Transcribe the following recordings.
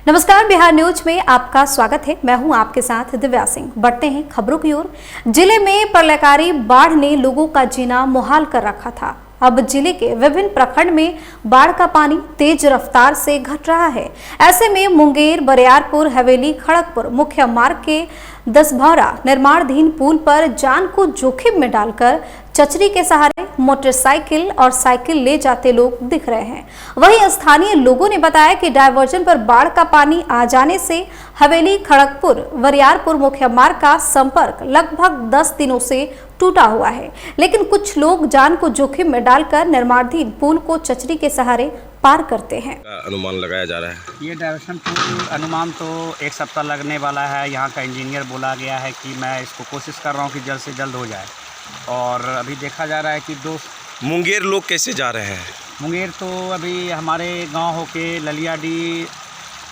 नमस्कार, बिहार न्यूज में आपका स्वागत है। मैं हूं आपके साथ दिव्या सिंह। बढ़ते हैं खबरों की ओर। जिले में प्रलयकारी बाढ़ ने लोगों का जीना मुहाल कर रखा था। अब जिले के विभिन्न प्रखंड में बाढ़ का पानी तेज रफ्तार से घट रहा है। ऐसे में मुंगेर, बरियारपुर, हवेली, खड़गपुर मुख्य मार्ग के दसभौरा निर्माणाधीन पुल पर जान को जोखिम में डालकर चचरी के सहारे मोटरसाइकिल और साइकिल ले जाते लोग दिख रहे हैं। वहीं स्थानीय लोगों ने बताया कि डायवर्जन पर बाढ़ का पानी आ जाने से हवेली, खड़गपुर, बरियारपुर मुख्य मार्ग का संपर्क लगभग 10 दिनों से टूटा हुआ है। लेकिन कुछ लोग जान को जोखिम में डालकर निर्माणाधीन पुल को चचरी के सहारे पार करते हैं। अनुमान लगाया जा रहा है। ये डायवर्सन पुल अनुमान तो 1 सप्ताह लगने वाला है। यहाँ का इंजीनियर बोला गया है कि मैं इसको कोशिश कर रहा हूँ कि जल्द से जल्द हो जाए। और अभी देखा जा रहा है कि मुंगेर लोग कैसे जा रहे हैं? मुंगेर तो अभी हमारे गांव होके ललियाडी,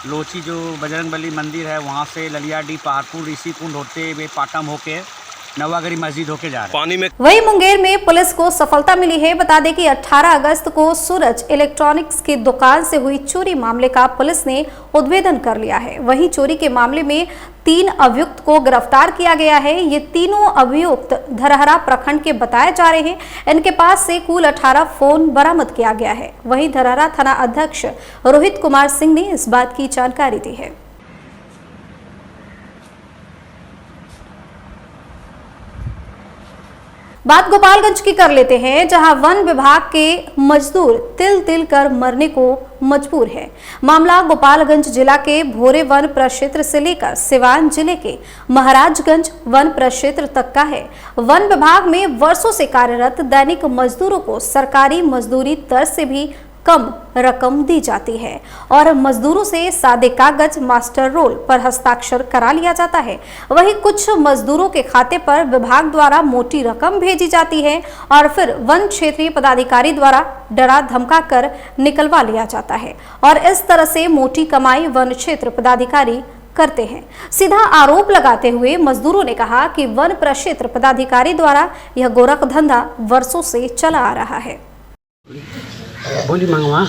लोची जो बजरंगबली मंदिर है वहाँ से ललियाडी, पहाड़पुर, ऋषिकुंड होते हुए पाटम होके नवागढ़ी मस्जिद होके जा रहे हैं पानी में। वहीं मुंगेर में पुलिस को सफलता मिली है। बता दें कि 18 अगस्त को सूरज इलेक्ट्रॉनिक्स की दुकान से हुई चोरी मामले का पुलिस ने उद्भेदन कर लिया है। वहीं चोरी के मामले में 3 अभियुक्त को गिरफ्तार किया गया है। ये तीनों अभियुक्त धरहरा प्रखंड के बताए जा रहे हैं। इनके पास से कुल 18 फोन बरामद किया गया है। वहीं धरहरा थाना अध्यक्ष रोहित कुमार सिंह ने इस बात की जानकारी दी है। बात गोपालगंज की कर लेते हैं, जहां वन विभाग के मजदूर तिल तिल कर मरने को मजबूर है। मामला गोपालगंज जिला के भोरे वन प्रक्षेत्र से लेकर सिवान जिले के महाराजगंज वन प्रक्षेत्र तक का है। वन विभाग में वर्षों से कार्यरत दैनिक मजदूरों को सरकारी मजदूरी दर से भी कम रकम दी जाती है और मजदूरों से सादे कागज मास्टर रोल पर हस्ताक्षर करा लिया जाता है। वहीं कुछ मजदूरों के खाते पर विभाग द्वारा मोटी रकम भेजी जाती है और फिर वन क्षेत्रीय पदाधिकारी द्वारा डरा धमका कर निकलवा लिया जाता है और इस तरह से मोटी कमाई वन क्षेत्र पदाधिकारी करते हैं। सीधा आरोप लगाते हुए मजदूरों ने कहा कि वन प्रक्षेत्र पदाधिकारी द्वारा यह गोरख धंधा वर्षों से चला आ रहा है। बोली मंगवा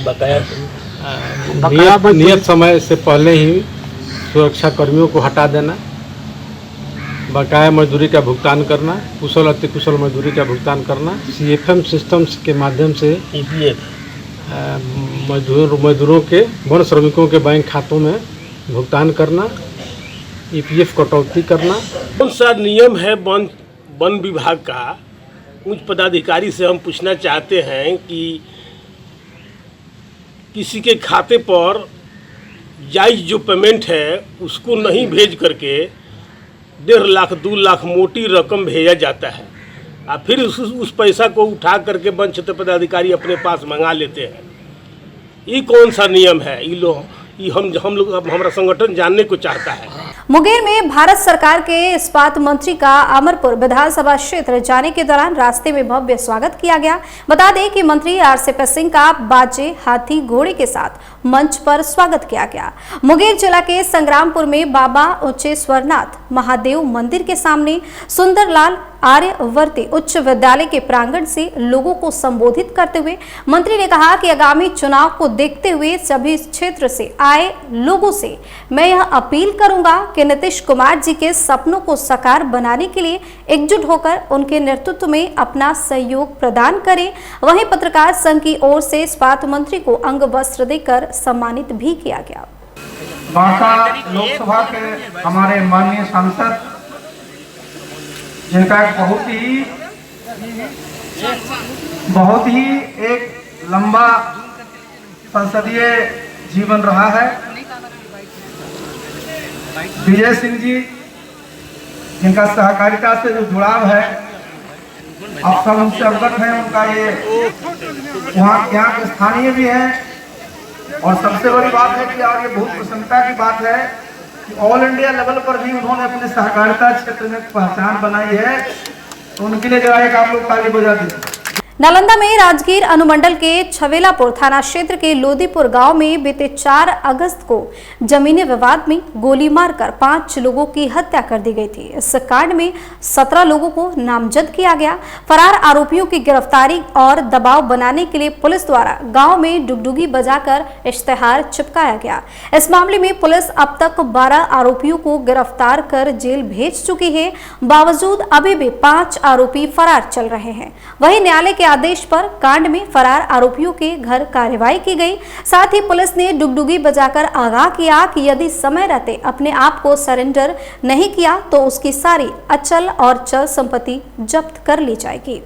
बकाया नियत समय से पहले ही सुरक्षा कर्मियों को हटा देना, बकाया मजदूरी का भुगतान करना, कुशल अति कुशल मजदूरी का भुगतान करना, CFM सिस्टम्स के माध्यम से मजदूरों के वन श्रमिकों के बैंक खातों में भुगतान करना, EPF कटौती करना। कौन सा नियम है वन विभाग का? उच्च पदाधिकारी से हम पूछना चाहते हैं कि किसी के खाते पर जायज़ जो पेमेंट है उसको नहीं भेज करके 1.5 लाख 2 लाख मोटी रकम भेजा जाता है और फिर उस पैसा को उठा करके वन क्षेत्र पदाधिकारी अपने पास मंगा लेते हैं। ये कौन सा नियम है? हम लोग हमारा संगठन जानने को चाहता है। मुंगेर में भारत सरकार के इस्पात मंत्री का अमरपुर विधानसभा क्षेत्र जाने के दौरान रास्ते में भव्य स्वागत किया गया। बता दें कि मंत्री RCP सिंह का बाजे, हाथी, घोड़े के साथ मंच पर स्वागत किया गया। मुंगेर जिला के संग्रामपुर में बाबा उच्चेश्वरनाथ महादेव मंदिर के सामने सुंदरलाल आर्यवर्ती उच्च विद्यालय के प्रांगण से लोगों को संबोधित करते हुए मंत्री ने कहा कि आगामी चुनाव को देखते हुए सभी क्षेत्र से आए लोगों से मैं यह अपील करूंगा कि नीतीश कुमार जी के सपनों को साकार बनाने के लिए एकजुट होकर उनके नेतृत्व में अपना सहयोग प्रदान करें। वहीं पत्रकार संघ की ओर से इस्पात मंत्री को अंग वस्त्र देकर सम्मानित भी किया गया। बांका लोकसभा के हमारे माननीय सांसद, जिनका बहुत ही एक लंबा संसदीय जीवन रहा है, विजय सिंह जी, जिनका सहकारिता से जो जुड़ाव है आप सब उनसे अवगत हैं। उनका ये यहाँ के स्थानीय भी हैं और सबसे बड़ी बात है कि और ये बहुत प्रसन्नता की बात है कि ऑल इंडिया लेवल पर भी उन्होंने अपने सहकारिता क्षेत्र में पहचान बनाई है। तो उनके लिए जरा एक आप लोग ताली बजा दीजिए। नालंदा में राजगीर अनुमंडल के छवेलापुर थाना क्षेत्र के लोदीपुर गांव में बीते 4 अगस्त को जमीनी विवाद में गोली मारकर 5 लोगों की हत्या कर दी गई थी। इस कांड में 17 लोगों को नामजद किया गया। फरार आरोपियों की गिरफ्तारी और दबाव बनाने के लिए पुलिस द्वारा गांव में डुगडुगी बजाकर इश्तेहार चिपकाया गया। इस मामले में पुलिस अब तक 12 आरोपियों को गिरफ्तार कर जेल भेज चुकी है। बावजूद अभी भी 5 आरोपी फरार चल रहे हैं। वहीं न्यायालय के आदेश पर कांड में फरार आरोपियों के घर कार्रवाई की गई। साथ ही पुलिस ने डुगडुगी बजाकर आगाह किया कि यदि समय रहते अपने आप को सरेंडर नहीं किया तो उसकी सारी अचल और चल संपत्ति जब्त कर ली जाएगी।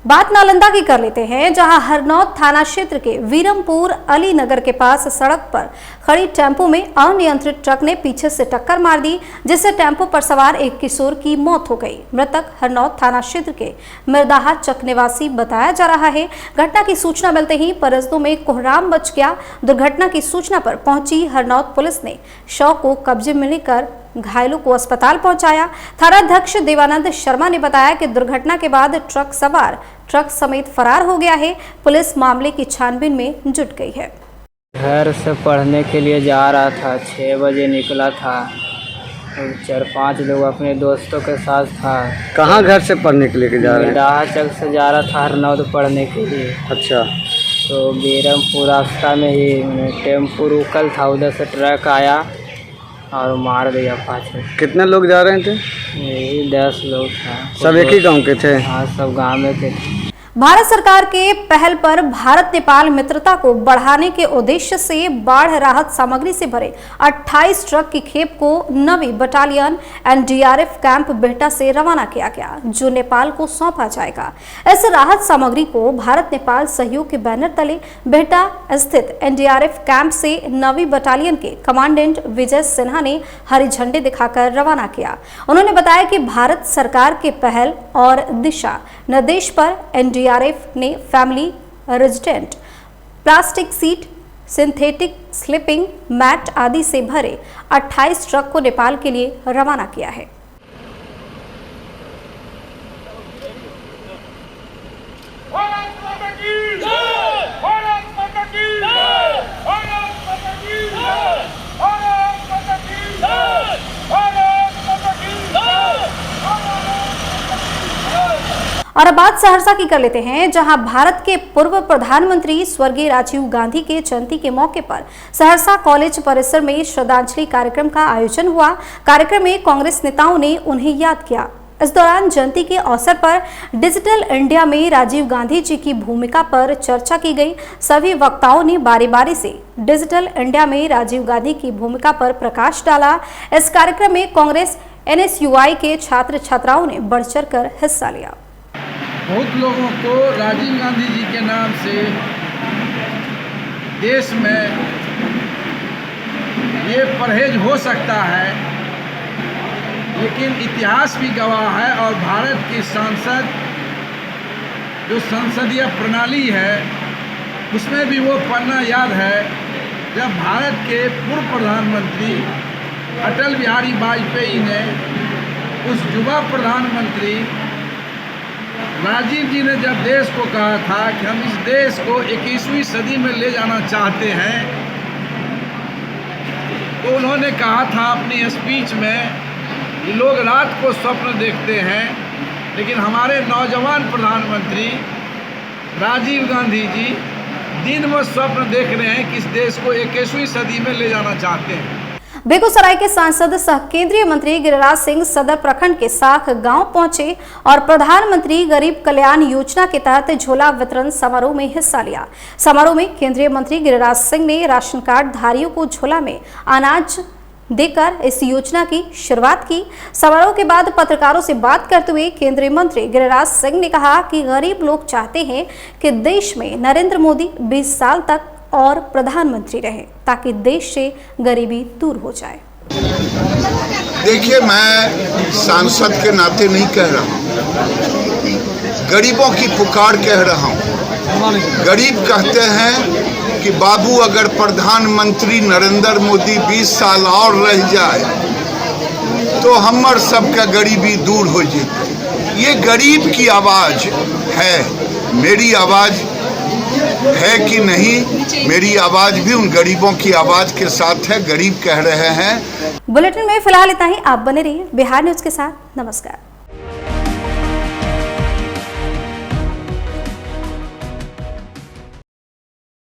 बात नालंदा की कर लेते हैं, जहां हरनौत थाना क्षेत्र के वीरमपुर अली नगर के पास सड़क पर खड़ी टेम्पो में अनियंत्रित ट्रक ने पीछे से टक्कर मार दी, जिससे टेम्पो पर सवार एक किशोर की मौत हो गई। मृतक हरनौत थाना क्षेत्र के मिर्दाहा चक निवासी बताया जा रहा है। घटना की सूचना मिलते ही परिजनों में कोहराम मच गया। दुर्घटना की सूचना पर पहुंची हरनौत पुलिस ने शव को कब्जे में लेकर घायलों को अस्पताल पहुंचाया। थानाध्यक्ष देवानंद शर्मा ने बताया कि दुर्घटना के बाद ट्रक सवार ट्रक समेत फरार हो गया है। पुलिस मामले की छानबीन में जुट गई है। घर से पढ़ने के लिए जा रहा था, 6 बजे निकला था और 4-5 लोग अपने दोस्तों के साथ था। कहाँ घर से पढ़ने के लिए जा रहे हैं? मिर्दाहा चक से जा रहा था हरनौत पढ़ने के लिए। अच्छा। तो बीरमपुर रास्ता में ही टेम्पो रुकल था, उधर से ट्रक आया और मार दिया पाछे। कितने लोग जा रहे थे? यही 10 लोग था। सब एक ही गांव के थे? हाँ, सब गाँव में के थे। भारत सरकार के पहल पर भारत नेपाल मित्रता को बढ़ाने के उद्देश्य से बाढ़ राहत सामग्री से भरे 28 ट्रक की खेप को 9वीं बटालियन एनडीआरएफ कैंप बिहटा से रवाना किया गया, जो नेपाल को सौंपा जाएगा। इस राहत सामग्री को भारत नेपाल सहयोग के बैनर तले बिहटा स्थित एनडीआरएफ कैंप से 9वीं बटालियन के कमांडेंट विजय सिन्हा ने हरी झंडी दिखाकर रवाना किया। उन्होंने बताया कि भारत सरकार के पहल और दिशा निर्देश पर एनडीआरएफ ने family resident plastic sheet, synthetic sleeping mat आदि से भरे 28 ट्रक को नेपाल के लिए रवाना किया है। और अब बात सहरसा की कर लेते हैं, जहां भारत के पूर्व प्रधानमंत्री स्वर्गीय राजीव गांधी के जयंती के मौके पर सहरसा कॉलेज परिसर में श्रद्धांजलि कार्यक्रम का आयोजन हुआ। कार्यक्रम में कांग्रेस नेताओं ने उन्हें याद किया। इस दौरान जयंती के अवसर पर डिजिटल इंडिया में राजीव गांधी जी की भूमिका पर चर्चा की गई। सभी वक्ताओं ने बारी बारी से डिजिटल इंडिया में राजीव गांधी की भूमिका पर प्रकाश डाला। इस कार्यक्रम में कांग्रेस NSUI के छात्र छात्राओं ने बढ़ चढ़ कर हिस्सा लिया। बहुत लोगों को राजीव गांधी जी के नाम से देश में ये परहेज हो सकता है, लेकिन इतिहास भी गवाह है और भारत की संसद जो संसदीय प्रणाली है उसमें भी वो पन्ना याद है जब भारत के पूर्व प्रधानमंत्री अटल बिहारी वाजपेयी ने उस युवा प्रधानमंत्री राजीव जी ने जब देश को कहा था कि हम इस देश को 21वीं सदी में ले जाना चाहते हैं, तो उन्होंने कहा था अपनी स्पीच में कि लोग रात को स्वप्न देखते हैं, लेकिन हमारे नौजवान प्रधानमंत्री राजीव गांधी जी दिन में स्वप्न देख रहे हैं कि इस देश को 21वीं सदी में ले जाना चाहते हैं। बेगूसराय के सांसद सह केंद्रीय मंत्री गिरिराज सिंह सदर प्रखंड के साख गांव पहुंचे और प्रधानमंत्री गरीब कल्याण योजना के तहत झोला वितरण समारोह में हिस्सा लिया। समारोह में केंद्रीय मंत्री गिरिराज सिंह ने राशन कार्ड धारियों को झोला में अनाज देकर इस योजना की शुरुआत की। समारोह के बाद पत्रकारों से बात करते हुए केंद्रीय मंत्री गिरिराज सिंह ने कहा कि गरीब लोग चाहते हैं कि देश में नरेंद्र मोदी 20 साल तक और प्रधानमंत्री रहे, ताकि देश से गरीबी दूर हो जाए। देखिए, मैं सांसद के नाते नहीं कह रहा हूँ, गरीबों की पुकार कह रहा हूँ। गरीब कहते हैं कि बाबू अगर प्रधानमंत्री नरेंद्र मोदी 20 साल और रह जाए तो हमर सबका गरीबी दूर हो जाए। ये गरीब की आवाज़ है, मेरी आवाज़ है कि नहीं? मेरी आवाज़ भी उन गरीबों की आवाज़ के साथ है। गरीब कह रहे हैं। बुलेटिन में फिलहाल इतना ही। आप बने रहिए बिहार न्यूज के साथ। नमस्कार।